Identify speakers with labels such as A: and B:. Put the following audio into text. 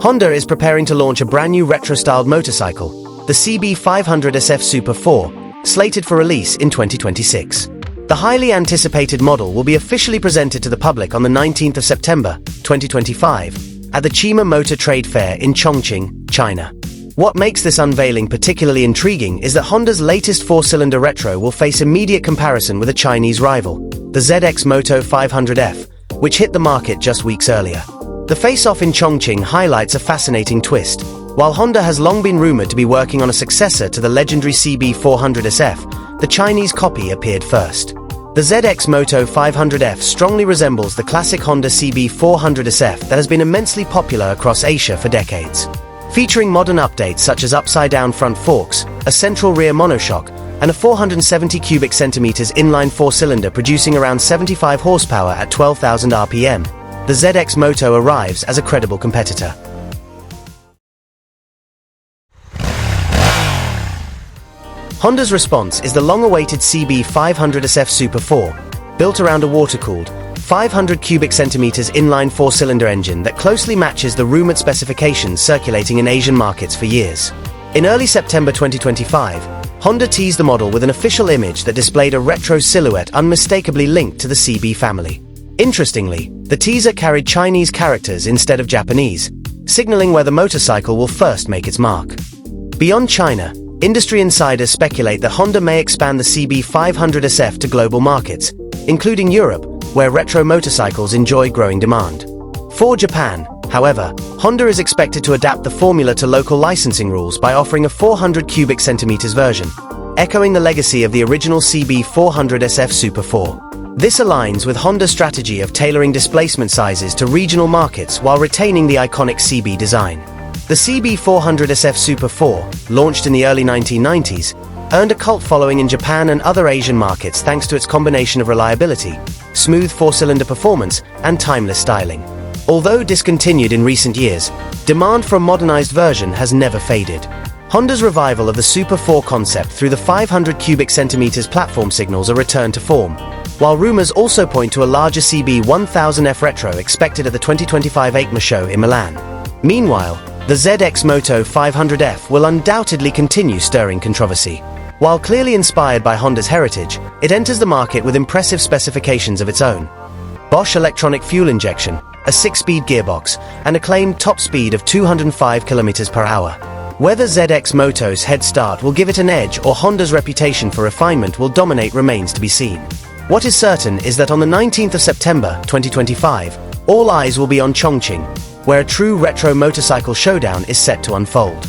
A: Honda is preparing to launch a brand new retro-styled motorcycle, the CB500SF Super 4, slated for release in 2026. The highly anticipated model will be officially presented to the public on the 19th of September, 2025, at the CIMAMotor trade fair in Chongqing, China. What makes this unveiling particularly intriguing is that Honda's latest four-cylinder retro will face immediate comparison with a Chinese rival, the CB500 500F, which hit the market just weeks earlier. The face-off in Chongqing highlights a fascinating twist. While Honda has long been rumored to be working on a successor to the legendary CB400SF, the Chinese copy appeared first. The CB500 500F strongly resembles the classic Honda CB400SF that has been immensely popular across Asia for decades. Featuring modern updates such as upside-down front forks, a central rear monoshock, and a 470 cubic centimeters inline four-cylinder producing around 75 horsepower at 12,000 RPM, the CB500 arrives as a credible competitor. Honda's response is the long-awaited CB500SF Super 4, built around a water-cooled, 500 cubic centimeters inline four-cylinder engine that closely matches the rumored specifications circulating in Asian markets for years. In early September 2025, Honda teased the model with an official image that displayed a retro silhouette unmistakably linked to the CB family. Interestingly, the teaser carried Chinese characters instead of Japanese, signaling where the motorcycle will first make its mark. Beyond China, industry insiders speculate that Honda may expand the CB500SF to global markets, including Europe, where retro motorcycles enjoy growing demand. For Japan, however, Honda is expected to adapt the formula to local licensing rules by offering a 400 cubic centimeters version, echoing the legacy of the original CB400SF Super 4. This aligns with Honda's strategy of tailoring displacement sizes to regional markets while retaining the iconic CB design. The CB400SF Super 4, launched in the early 1990s, earned a cult following in Japan and other Asian markets thanks to its combination of reliability, smooth four-cylinder performance, and timeless styling. Although discontinued in recent years, demand for a modernized version has never faded. Honda's revival of the Super 4 concept through the 500 cubic centimeters platform signals a return to form, while rumors also point to a larger CB1000F retro expected at the 2025 EICMA show in Milan. Meanwhile, the CB500 500F will undoubtedly continue stirring controversy. While clearly inspired by Honda's heritage, it enters the market with impressive specifications of its own. Bosch electronic fuel injection, a 6-speed gearbox, and a claimed top speed of 205 km/h. Whether CB500's head start will give it an edge or Honda's reputation for refinement will dominate remains to be seen. What is certain is that on the 19th of September, 2025, all eyes will be on Chongqing, where a true retro motorcycle showdown is set to unfold.